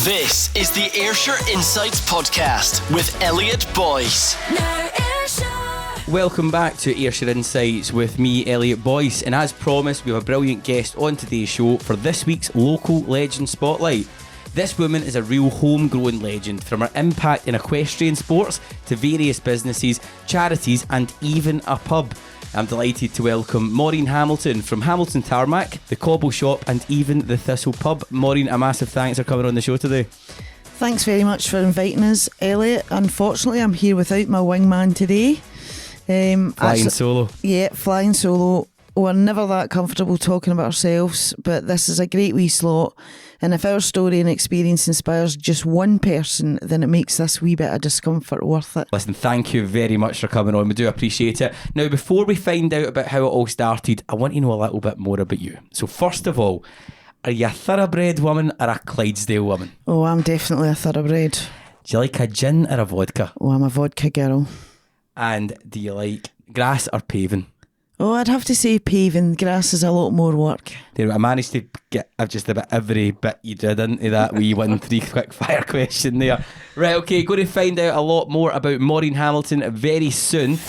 This is the Ayrshire Insights Podcast with Elliot Boyce. Welcome back to Ayrshire Insights with me, Elliot Boyce, and as promised, we have a brilliant guest on today's show for this week's Local Legend Spotlight. This woman is a real homegrown legend, from her impact in equestrian sports to various businesses, charities and even a pub. I'm delighted to welcome Morean Hamilton from Hamilton Tarmac, the Cobble Shop and even the Thistle Pub. Maureen, a massive thanks for coming on the show today. Thanks very much for inviting us, Elliot. Unfortunately, I'm here without my wingman today. Flying solo. Yeah, flying solo. We're never that comfortable talking about ourselves, but this is a great wee slot. And if our story and experience inspires just one person, then it makes this wee bit of discomfort worth it. Listen, thank you very much for coming on. We do appreciate it. Now, before we find out about how it all started, I want to know a little bit more about you. So first of all, are you a thoroughbred woman or a Clydesdale woman? Oh, I'm definitely a thoroughbred. Do you like a gin or a vodka? Oh, I'm a vodka girl. And do you like grass or paving? Oh, I'd have to say paving. Grass is a lot more work. There, I managed to get just about every bit you did into that wee 1-3 quick fire question there. Right, okay, going to find out a lot more about Morean Hamilton very soon.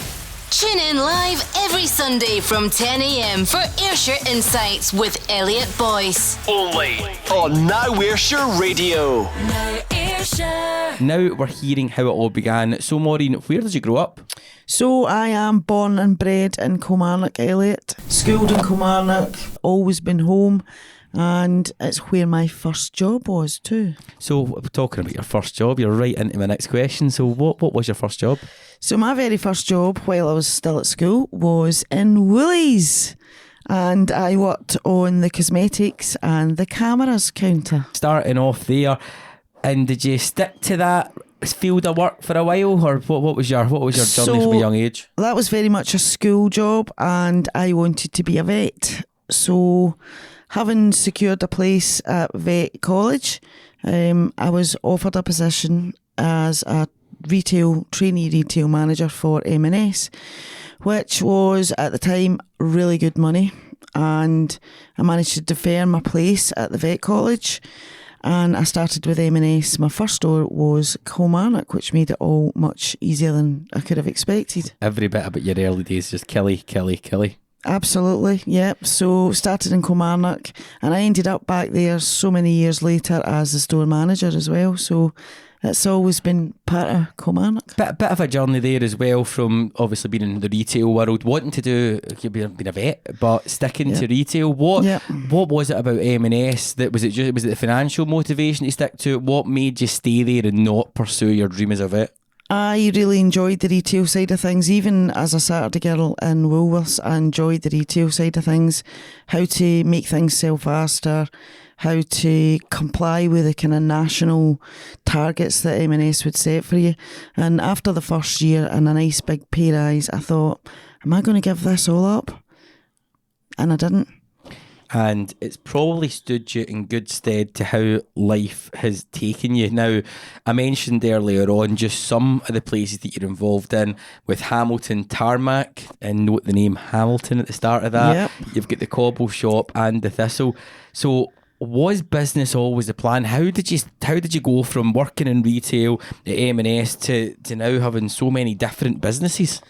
Tune in live every Sunday from 10 a.m. for Ayrshire Insights with Elliot Boyce. Only on Now Ayrshire Radio. Now Ayrshire. Now we're hearing how it all began. So Maureen, where did you grow up? So I am born and bred in Kilmarnock, Elliot. Schooled in Kilmarnock, always been home, and it's where my first job was too. So talking about your first job, you're right into my next question. So what was your first job? So my very first job while I was still at school was in Woolies, and I worked on the cosmetics and the cameras counter. Starting off there, and did you stick to that field of work for a while, or what was your journey from a young age? That was very much a school job, and I wanted to be a vet. So having secured a place at vet college, I was offered a position as a trainee retail manager for M&S, which was at the time really good money, and I managed to defer my place at the vet college. And I started with M&S. My first store was Kilmarnock, which made it all much easier than I could have expected. Every bit about your early days, just killy. Absolutely, yep. So started in Kilmarnock, and I ended up back there so many years later as the store manager as well. So it's always been part of Kilmarnock. Bit of a journey there as well, from obviously being in the retail world, wanting to do, being a vet, but sticking to retail. What was it about M&S that was it the financial motivation to stick to it? What made you stay there and not pursue your dream as a vet? I really enjoyed the retail side of things. Even as a Saturday girl in Woolworths, I enjoyed the retail side of things. How to make things sell faster, how to comply with the kind of national targets that M&S would set for you. And after the first year and a nice big pay rise, I thought, am I going to give this all up? And I didn't. And it's probably stood you in good stead to how life has taken you. Now, I mentioned earlier on just some of the places that you're involved in with Hamilton Tarmac, and note the name Hamilton at the start of that. Yep. You've got the Cobble Shop and the Thistle. So was business always the plan? How did you go from working in retail at M&S to now having so many different businesses?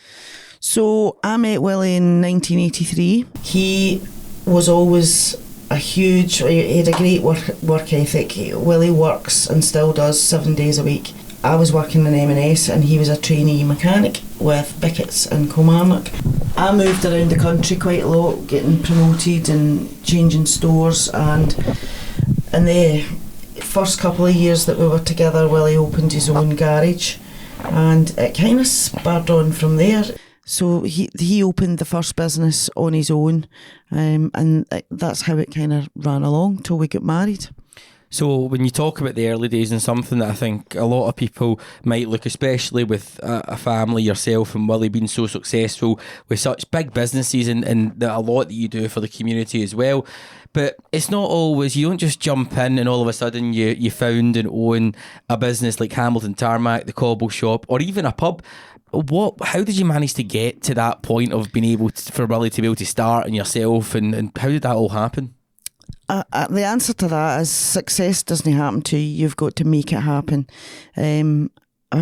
So I met Willie in 1983. He was always he had a great work ethic. Willie works and still does 7 days a week. I was working in M&S and he was a trainee mechanic with Bickett's in Kilmarnock. I moved around the country quite a lot, getting promoted and changing stores, and in the first couple of years that we were together, Willie opened his own garage, and it kind of spurred on from there. So he opened the first business on his own, and that's how it kind of ran along till we got married. So when you talk about the early days, and something that I think a lot of people might look, especially with a family, yourself and Willie being so successful with such big businesses and a lot that you do for the community as well. But it's not always, you don't just jump in and all of a sudden you found and own a business like Hamilton Tarmac, the Cobble Shop, or even a pub. How did you manage to get to that point of being able to, for Willie to be able to start and yourself, and how did that all happen? The answer to that is success doesn't happen to you. You've got to make it happen. And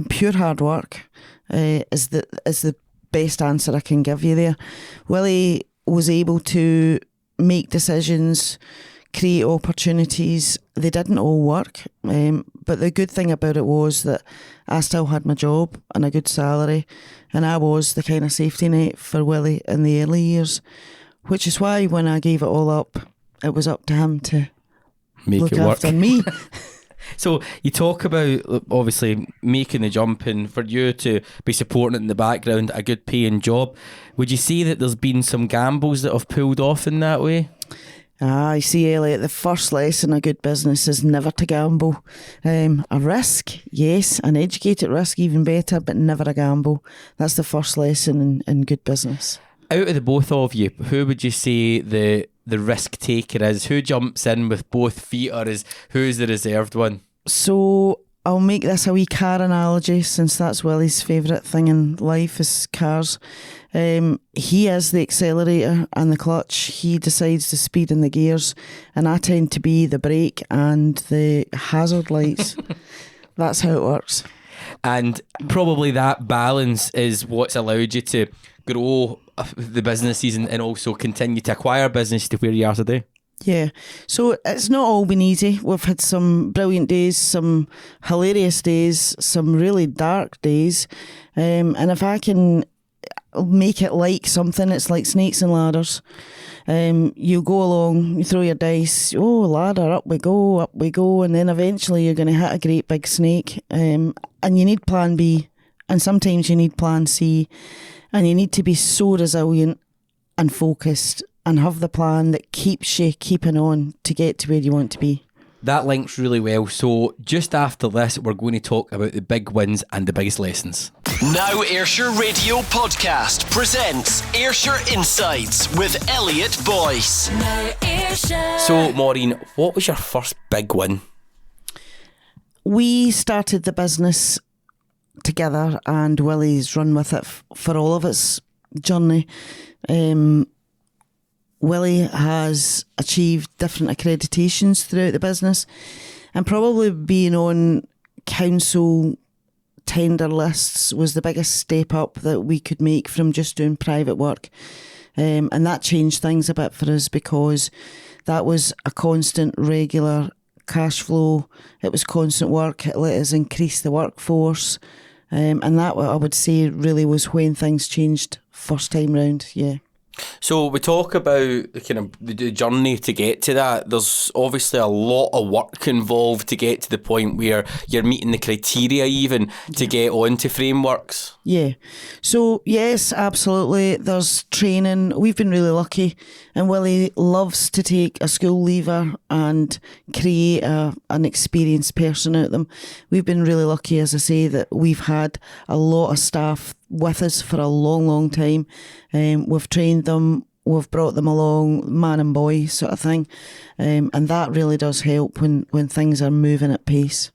pure hard work is the best answer I can give you there. Willie was able to make decisions, create opportunities. They didn't all work, but the good thing about it was that I still had my job and a good salary, and I was the kind of safety net for Willie in the early years, which is why when I gave it all up, it was up to him to look after me. So you talk about obviously making the jump and for you to be supporting it in the background, a good paying job. Would you say that there's been some gambles that have pulled off in that way? I see, Elliot, the first lesson of good business is never to gamble. A risk, yes, an educated risk, even better, but never a gamble. That's the first lesson in good business. Out of the both of you, who would you say the risk taker is? Who jumps in with both feet, or who's the reserved one? So I'll make this a wee car analogy, since that's Willie's favourite thing in life is cars. He is the accelerator and the clutch. He decides the speed and the gears, and I tend to be the brake and the hazard lights. That's how it works. And probably that balance is what's allowed you to grow the businesses and also continue to acquire business to where you are today. Yeah, so it's not all been easy. We've had some brilliant days, some hilarious days, some really dark days, and if I can make it like something, it's like snakes and ladders. You go along, you throw your dice, ladder, up we go, and then eventually you're going to hit a great big snake, and you need plan B, and sometimes you need plan C, and you need to be so resilient and focused and have the plan that keeps you keeping on to get to where you want to be. That links really well. So just after this, we're going to talk about the big wins and the biggest lessons. Now Ayrshire Radio Podcast presents Ayrshire Insights with Elliot Boyce. Now Ayrshire. So Maureen, what was your first big win? We started the business together, and Willie's run with it for all of its journey. Willie has achieved different accreditations throughout the business, and probably being on council tender lists was the biggest step up that we could make from just doing private work. And that changed things a bit for us, because that was a constant, regular cash flow. It was constant work. It let us increase the workforce. And that, I would say, really was when things changed first time round, yeah. So we talk about the journey to get to that. There's obviously a lot of work involved to get to the point where you're meeting the criteria even to get onto frameworks. Yeah. So yes, absolutely. There's training. We've been really lucky, and Willie loves to take a school leaver and create an experienced person out of them. We've been really lucky, as I say, that we've had a lot of staff with us for a long, long time. We've trained them, we've brought them along, man and boy sort of thing, and that really does help when things are moving at pace.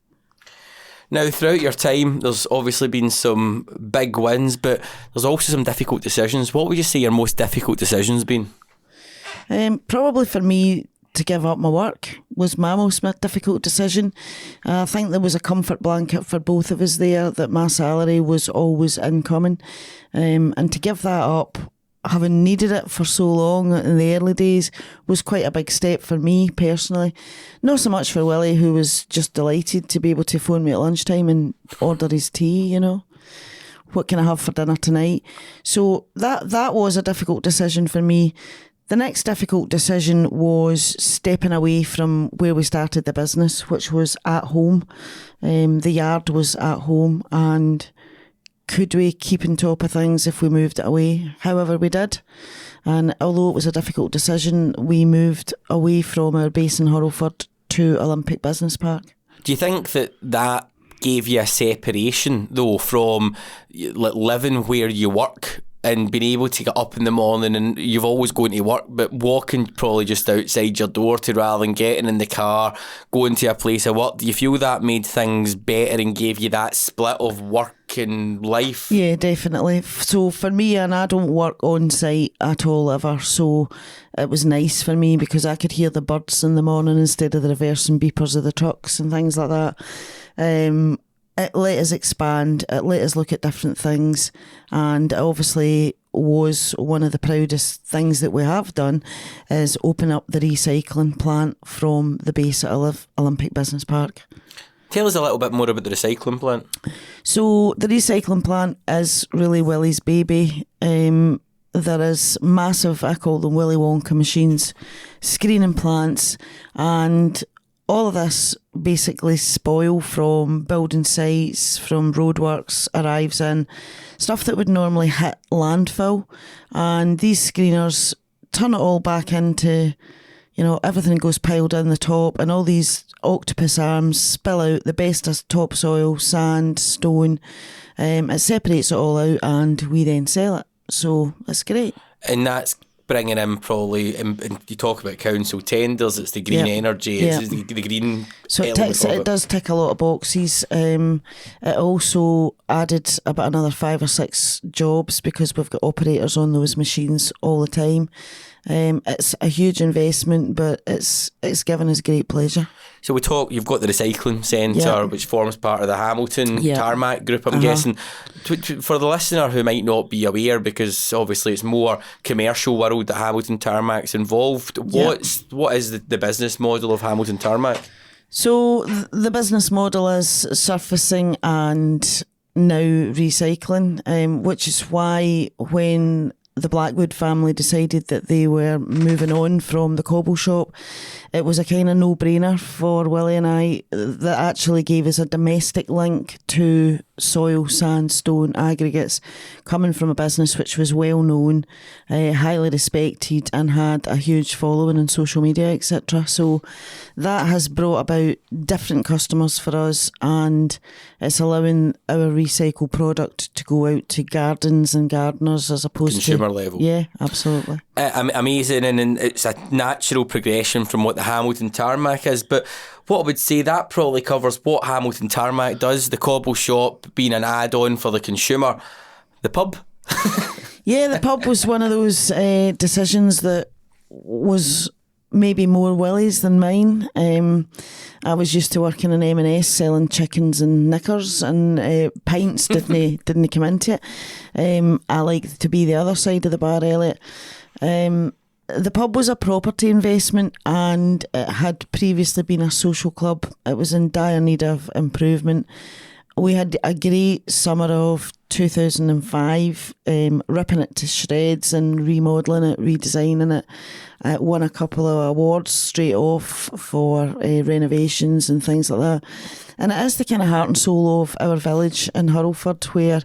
Now, throughout your time, there's obviously been some big wins, but there's also some difficult decisions. What would you say your most difficult decision's been? Probably for me, to give up my work was my most difficult decision. I think there was a comfort blanket for both of us there, that my salary was always incoming, and to give that up, having needed it for so long in the early days, was quite a big step for me personally. Not so much for Willie, who was just delighted to be able to phone me at lunchtime and order his tea, what can I have for dinner tonight? So that was a difficult decision for me. The next difficult decision was stepping away from where we started the business, which was at home. The yard was at home, and could we keep on top of things if we moved it away? However, we did. And although it was a difficult decision, we moved away from our base in Hurlford to Olympic Business Park. Do you think that gave you a separation, though, from living where you work and being able to get up in the morning, and you've always going to work, but walking probably just outside your door to rather than getting in the car, going to a place of work? Do you feel that made things better and gave you that split of work and life. Yeah, definitely. So for me, and I don't work on site at all ever, so it was nice for me because I could hear the birds in the morning instead of the reversing beepers of the trucks and things like that. It let us expand, it let us look at different things, and it obviously was one of the proudest things that we have done is open up the recycling plant from the base at Olympic Business Park. Tell us a little bit more about the recycling plant. So the recycling plant is really Willie's baby. There is massive, I call them Willy Wonka machines, screening plants, and all of this basically spoil from building sites, from roadworks arrives in, stuff that would normally hit landfill, and these screeners turn it all back into, everything goes piled in the top, and all these octopus arms spill out the best of topsoil, sand, stone. It separates it all out and we then sell it. So it's great. And that's bringing in probably, and you talk about council tenders, it's the green energy, it's the green. So it does tick a lot of boxes. It also added about another 5 or 6 jobs because we've got operators on those machines all the time. It's a huge investment, but it's given us great pleasure. So you've got the recycling centre, which forms part of the Hamilton Tarmac group, I'm guessing. For the listener who might not be aware, because obviously it's more commercial world that Hamilton Tarmac's involved, what is the business model of Hamilton Tarmac? So the business model is surfacing and now recycling, which is why when the Blackwood family decided that they were moving on from the Cobble Shop, it was a kind of no-brainer for Willie and I. That actually gave us a domestic link to soil, sand, stone, aggregates, coming from a business which was well known, highly respected, and had a huge following on social media, etc. So that has brought about different customers for us, and it's allowing our recycled product to go out to gardens and gardeners as opposed consumer level. Yeah, absolutely. Amazing, and it's a natural progression from what the Hamilton Tarmac is. But what I would say, that probably covers what Hamilton Tarmac does, the Cobble Shop being an add-on for the consumer. The pub? Yeah, the pub was one of those decisions that was maybe more Willie's than mine. I was used to working in M&S selling chickens and knickers, and pints didn't come into it. I like to be the other side of the bar, Elliot. The pub was a property investment, and it had previously been a social club. It was in dire need of improvement. We had a great summer of 2005, ripping it to shreds and remodelling it, redesigning it. It won a couple of awards straight off for renovations and things like that. And it is the kind of heart and soul of our village in Hurlford, where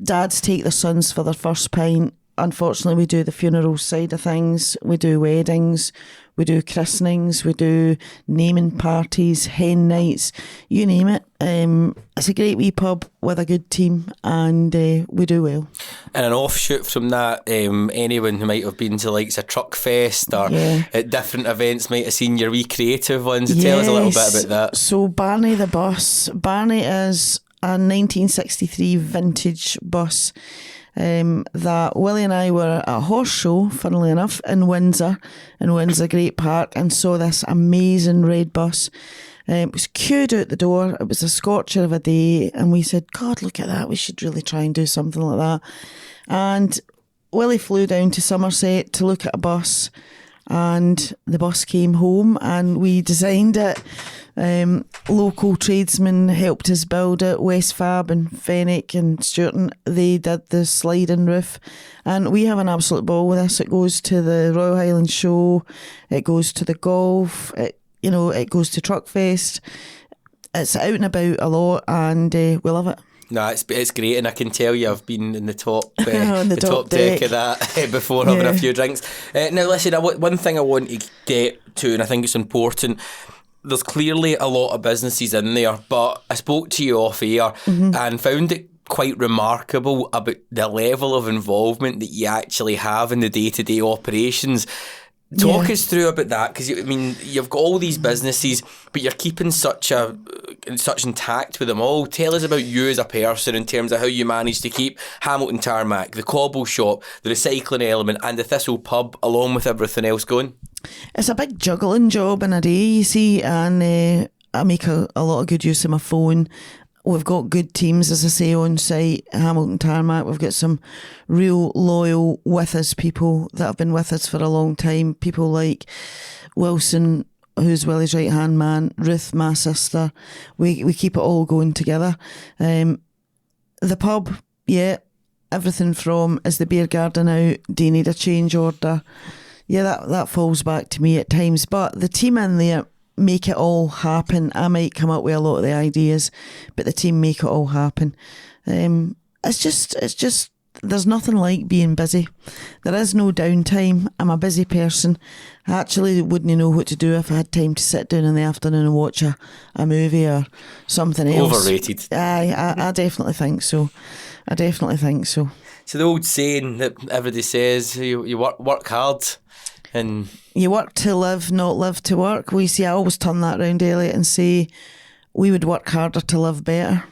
dads take their sons for their first pint. Unfortunately, we do the funeral side of things. We do weddings, we do christenings, we do naming parties, hen nights, you name it. It's a great wee pub with a good team, and we do well. And an offshoot from that, anyone who might have been to like a truck fest or at different events might have seen your wee creative ones. So tell us a little bit about that. So Barney the bus. Barney is a 1963 vintage bus. That Willie and I were at a horse show, funnily enough, in Windsor Great Park, and saw this amazing red bus. It was queued out the door. It was a scorcher of a day, and we said, God, look at that, we should really try and do something like that. And Willie flew down to Somerset to look at a bus, and the bus came home and we designed it. Local tradesmen helped us build it, Westfab and Fenwick and Sturton. They did the sliding roof, and we have an absolute ball with this. It goes to the Royal Highland Show, it goes to the golf, it goes to Truckfest. It's out and about a lot, and we love it. No, it's great, and I can tell you I've been in the top the top deck of that before having a few drinks. Now listen, one thing I want to get to, and I think it's important, there's clearly a lot of businesses in there, but I spoke to you off air and found it quite remarkable about the level of involvement that you actually have in the day-to-day operations. Talk us through about that, because I mean, you've got all these businesses, but you're keeping such a such intact with them all. Tell us about you as a person in terms of how you managed to keep Hamilton Tarmac, the Cobble Shop, the recycling element and the Thistle Pub along with everything else going. It's a big juggling job in a day, you see, and I make a lot of good use of my phone. We've got good teams, as I say, on site. Hamilton Tarmac, we've got some real loyal with us people that have been with us for a long time. People like Wilson, who's Willie's right hand man, Ruth, my sister. We keep it all going together. The pub, yeah, everything from, is the beer garden out? Do you need a change order? Yeah, that falls back to me at times. But the team in there make it all happen. I might come up with a lot of the ideas, but the team make it all happen. It's just there's nothing like being busy. There is no downtime. I'm a busy person. I actually wouldn't know what to do if I had time to sit down in the afternoon and watch a movie or something else. Overrated. I definitely think so. So the old saying that everybody says, you work hard and you work to live, not live to work. I always turn that round, Elliot, and say we would work harder to live better.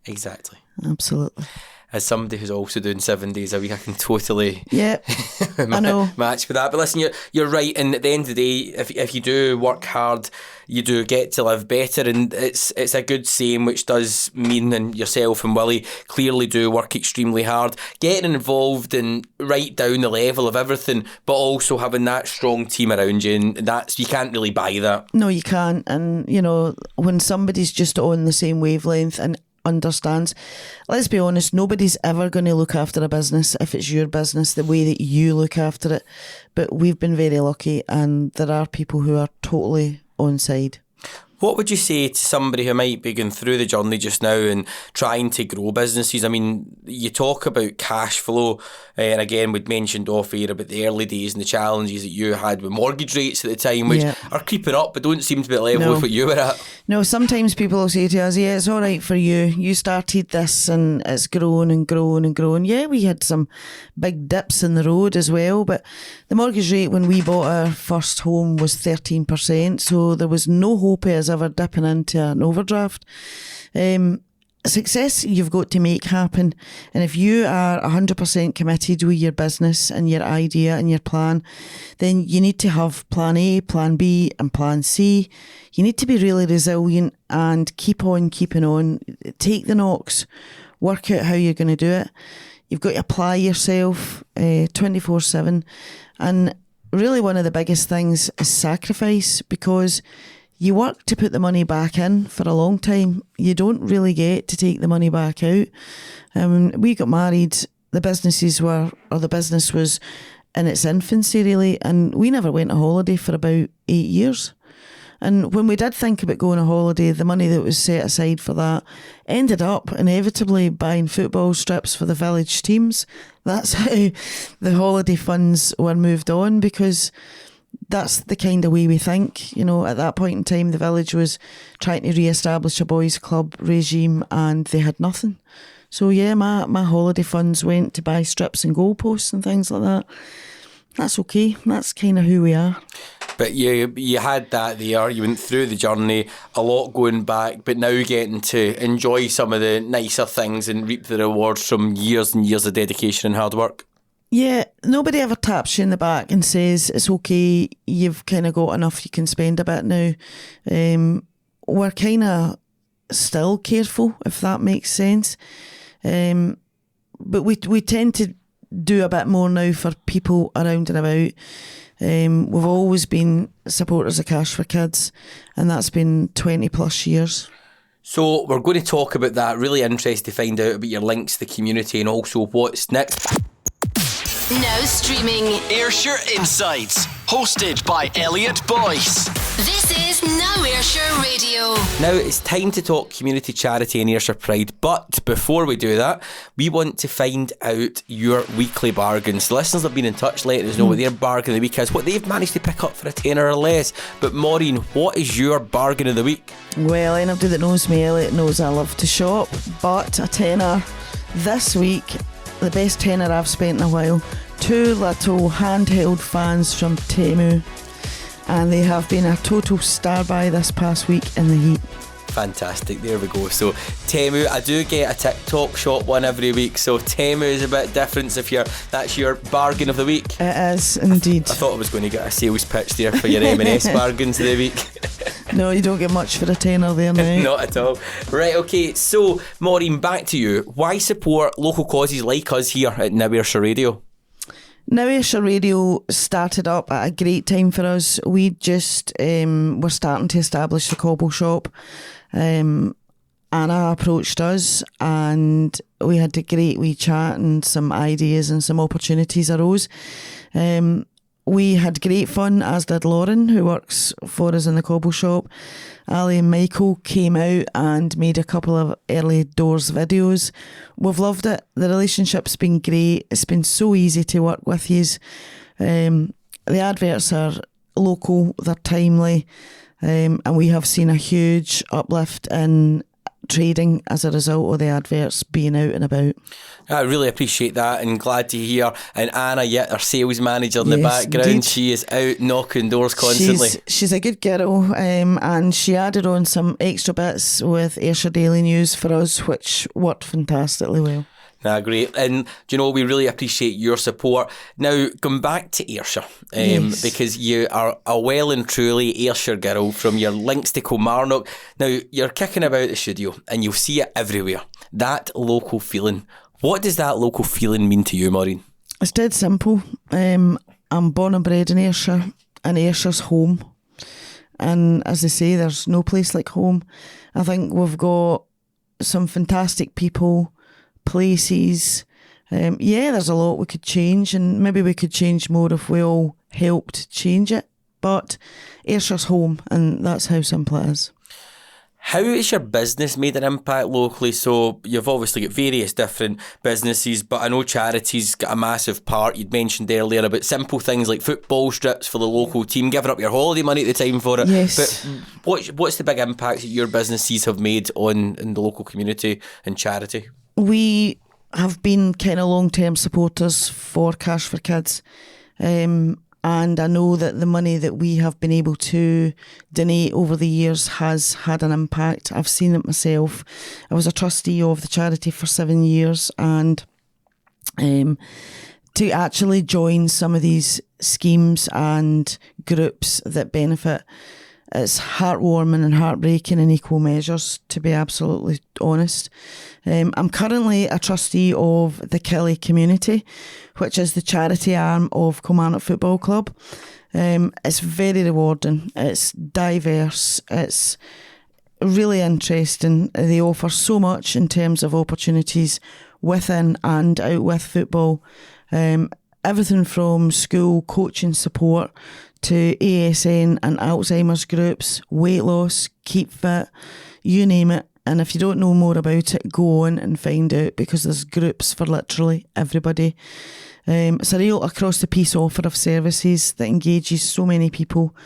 Exactly. Absolutely. As somebody who's also doing 7 days a week, I can totally I know. match with that. But listen, you're right, and at the end of the day, if you do work hard, you do get to live better, and it's a good saying, which does mean, and yourself and Willie clearly do work extremely hard, getting involved and right down the level of everything, but also having that strong team around you, and you can't really buy that. No, you can't. And when somebody's just on the same wavelength and understands, let's be honest, nobody's ever going to look after a business if it's your business the way that you look after it. But we've been very lucky, and there are people who are totally on side. What would you say to somebody who might be going through the journey just now and trying to grow businesses? I mean, you talk about cash flow, and again, we'd mentioned off air about the early days and the challenges that you had with mortgage rates at the time, which are creeping up but don't seem to be at level with what you were at. No, sometimes people will say to us, yeah, it's all right for you. You started this and it's grown and grown and grown. Yeah, we had some big dips in the road as well, but the mortgage rate when we bought our first home was 13%, so there was no hope of us ever dipping into an overdraft. Success you've got to make happen, and if you are 100% committed with your business and your idea and your plan, then you need to have plan A, plan B and plan C. You need to be really resilient and keep on keeping on. Take the knocks, work out how you're going to do it. You've got to apply yourself 24/7, and really one of the biggest things is sacrifice, because you work to put the money back in for a long time. You don't really get to take the money back out. We got married, the business was in its infancy really, and we never went on holiday for about 8 years. And when we did think about going on holiday, the money that was set aside for that ended up inevitably buying football strips for the village teams. That's how the holiday funds were moved on, because that's the kind of way we think. At that point in time, the village was trying to re-establish a boys' club regime, and they had nothing. So yeah, my holiday funds went to buy strips and goalposts and things like that. That's okay. That's kind of who we are. But you had that there, you went through the journey, a lot going back, but now getting to enjoy some of the nicer things and reap the rewards from years and years of dedication and hard work. Yeah, nobody ever taps you in the back and says, it's okay, you've kind of got enough, you can spend a bit now. We're kind of still careful, if that makes sense. But we tend to do a bit more now for people around and about. We've always been supporters of Cash for Kids, and that's been 20 plus years. So we're going to talk about that. Really interested to find out about your links to the community and also what's next. Now streaming Ayrshire Insights, hosted by Elliot Boyce. This is Now Ayrshire Radio. Now it's time to talk community charity and Ayrshire Pride, but before we do that, we want to find out your weekly bargains. The listeners have been in touch letting us know what their bargain of the week is, what they've managed to pick up for a tenner or less. But Maureen, what is your bargain of the week? Well, anybody that knows me, Elliot, knows I love to shop, but a tenner this week, the best tenner I've spent in a while. 2 little handheld fans from Temu, and they have been a total star buy this past week in the heat. Fantastic, there we go. So Temu, I do get a TikTok shop one every week, so Temu is a bit different if that's your bargain of the week. It is indeed. I thought I was going to get a sales pitch there for your M&S bargains of the week. No, you don't get much for a tenner there now. Not at all. Right, okay, so Maureen, back to you. Why support local causes like us here at Now Ayrshire Radio? Now Ayrshire Radio started up at a great time for us. We just were starting to establish the Cobble Shop. Anna approached us and we had a great wee chat and some ideas and some opportunities arose. We had great fun, as did Lauren, who works for us in the Cobble Shop. Ali and Michael came out and made a couple of early doors videos. We've loved it. The relationship's been great. It's been so easy to work with yous. The adverts are local, they're timely, and we have seen a huge uplift in trading as a result of the adverts being out and about. I really appreciate that and glad to hear. And Anna, our sales manager in the background, indeed. She is out knocking doors constantly. She's a good girl, and she added on some extra bits with Ayrshire Daily News for us, which worked fantastically well. Great. And do you know, we really appreciate your support. Now, going back to Ayrshire, yes. because you are a well and truly Ayrshire girl from your links to Kilmarnock. Now, you're kicking about the studio and you'll see it everywhere. That local feeling. What does that local feeling mean to you, Maureen? It's dead simple. I'm born and bred in Ayrshire, and Ayrshire's home. And as they say, there's no place like home. I think we've got some fantastic people, places. There's a lot we could change, and maybe we could change more if we all helped change it. But Ayrshire's home, and that's how simple it is. How has your business made an impact locally? So you've obviously got various different businesses, but I know charities got a massive part. You'd mentioned earlier about simple things like football strips for the local team, giving up your holiday money at the time for it. Yes. But what's the big impact that your businesses have made in the local community and charity? We have been kind of long-term supporters for Cash for Kids. And I know that the money that we have been able to donate over the years has had an impact. I've seen it myself. I was a trustee of the charity for 7 years, and to actually join some of these schemes and groups that benefit, it's heartwarming and heartbreaking in equal measures, to be absolutely honest. I'm currently a trustee of the Kelly Community, which is the charity arm of Kilmarnock Football Club. It's very rewarding, it's diverse, it's really interesting. They offer so much in terms of opportunities within and out with football. Everything from school coaching support to ASN and Alzheimer's groups, weight loss, keep fit, you name it. And if you don't know more about it, go on and find out, because there's groups for literally everybody. It's a real across the piece offer of services that engages so many people,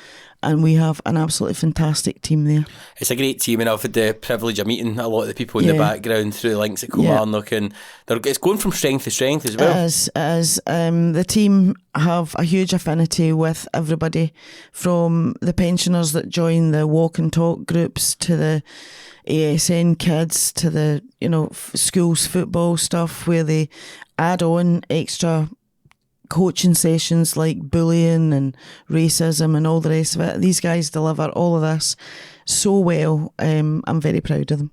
and we have an absolutely fantastic team there. It's a great team, and I've had the privilege of meeting a lot of the people in the background through the links at Kilmarnock, and it's going from strength to strength as well. It is. The team have a huge affinity with everybody, from the pensioners that join the walk and talk groups to the ASN kids to the schools football stuff, where they add on extra coaching sessions like bullying and racism and all the rest of it. These guys deliver all of this so well. I'm very proud of them.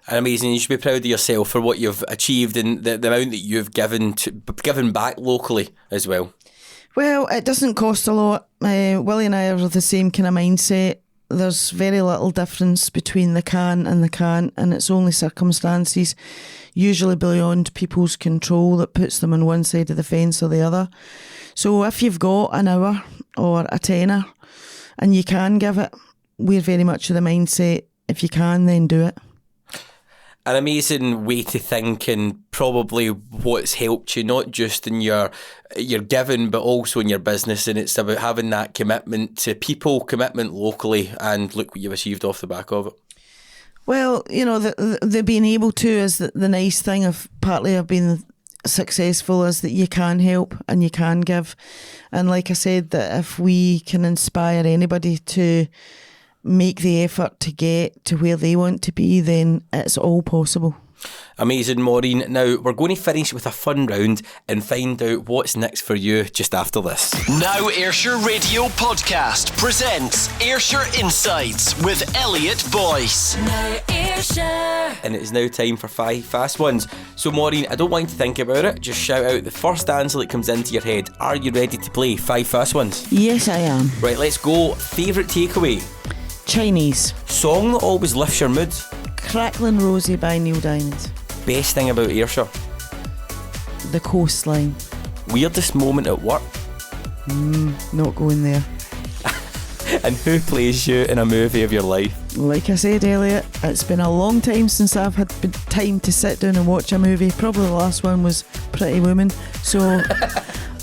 Amazing. You should be proud of yourself for what you've achieved and the amount that you've given back locally as well. Well, it doesn't cost a lot. Willie and I are of the same kind of mindset. There's very little difference between the can and the can't, and it's only circumstances, usually beyond people's control, that puts them on one side of the fence or the other. So if you've got an hour or a tenner and you can give it, we're very much of the mindset, if you can, then do it. An amazing way to think, and probably what's helped you not just in your giving but also in your business, and it's about having that commitment to people, commitment locally, and look what you've achieved off the back of it. Well, the being able to is the nice thing of partly of being successful, is that you can help and you can give. And like I said, that if we can inspire anybody to make the effort to get to where they want to be, then it's all possible. Amazing, Maureen. Now, we're going to finish with a fun round and find out what's next for you just after this. Now Ayrshire Radio Podcast presents Ayrshire Insights with Elliot Boyce. Now Ayrshire. And it is now time for 5 fast ones. So, Maureen, I don't want you to think about it. Just shout out the first answer that comes into your head. Are you ready to play 5 fast ones? Yes, I am. Right, let's go. Favourite takeaway? Chinese. Song that always lifts your mood? Crackling Rosie by Neil Diamond. Best thing about Ayrshire? The coastline. Weirdest moment at work? Not going there. And who plays you in a movie of your life? Like I said, Elliot, it's been a long time since I've had time to sit down and watch a movie. Probably the last one was Pretty Woman. So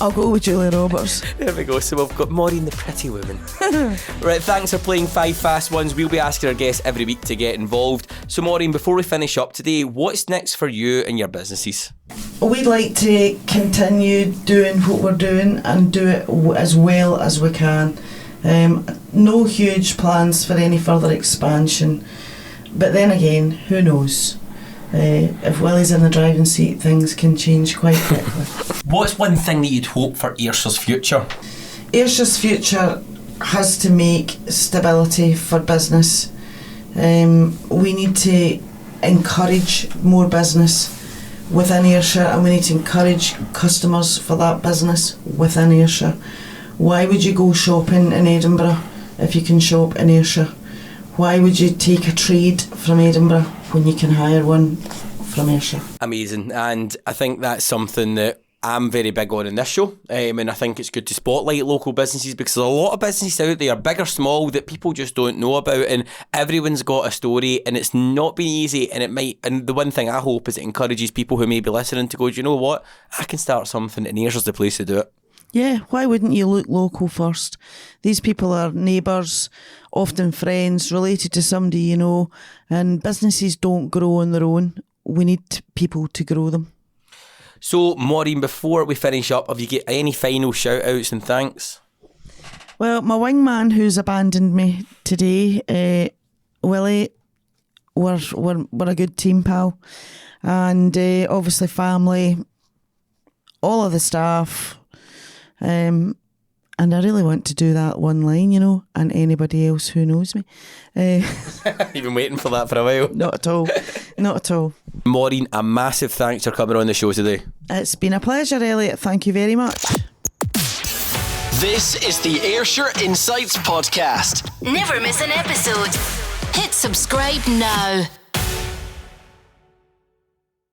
I'll go with Julia Roberts. There we go. So we've got Maureen the Pretty Woman. Right, thanks for playing 5 fast ones. We'll be asking our guests every week to get involved. So Maureen, before we finish up today, what's next for you and your businesses? We'd like to continue doing what we're doing and do it as well as we can. No huge plans for any further expansion, but then again, who knows? If Willie's in the driving seat, things can change quite quickly. What's one thing that you'd hope for Ayrshire's future? Ayrshires' future has to make stability for business. We need to encourage more business within Ayrshire, and we need to encourage customers for that business within Ayrshire. Why would you go shopping in Edinburgh if you can shop in Ayrshire? Why would you take a trade from Edinburgh when you can hire one from Ayrshire? Amazing, and I think that's something that I'm very big on in this show, and I think it's good to spotlight local businesses because there's a lot of businesses out there, big or small, that people just don't know about, and everyone's got a story, and it's not been easy, and it might. And the one thing I hope is it encourages people who may be listening to go, do you know what? I can start something, and Ayrshire's the place to do it. Yeah, why wouldn't you look local first? These people are neighbours, often friends, related to somebody you know, and businesses don't grow on their own. We need people to grow them. So, Maureen, before we finish up, have you got any final shout-outs and thanks? Well, my wingman who's abandoned me today, Willie, we're a good team, pal. And obviously family, all of the staff. And I really want to do that one line, you know, and anybody else who knows me. You've been waiting for that for a while. Not at all. Not at all. Maureen, a massive thanks for coming on the show today. It's been a pleasure, Elliot. Thank you very much. This is the Ayrshire Insights Podcast. Never miss an episode. Hit subscribe now.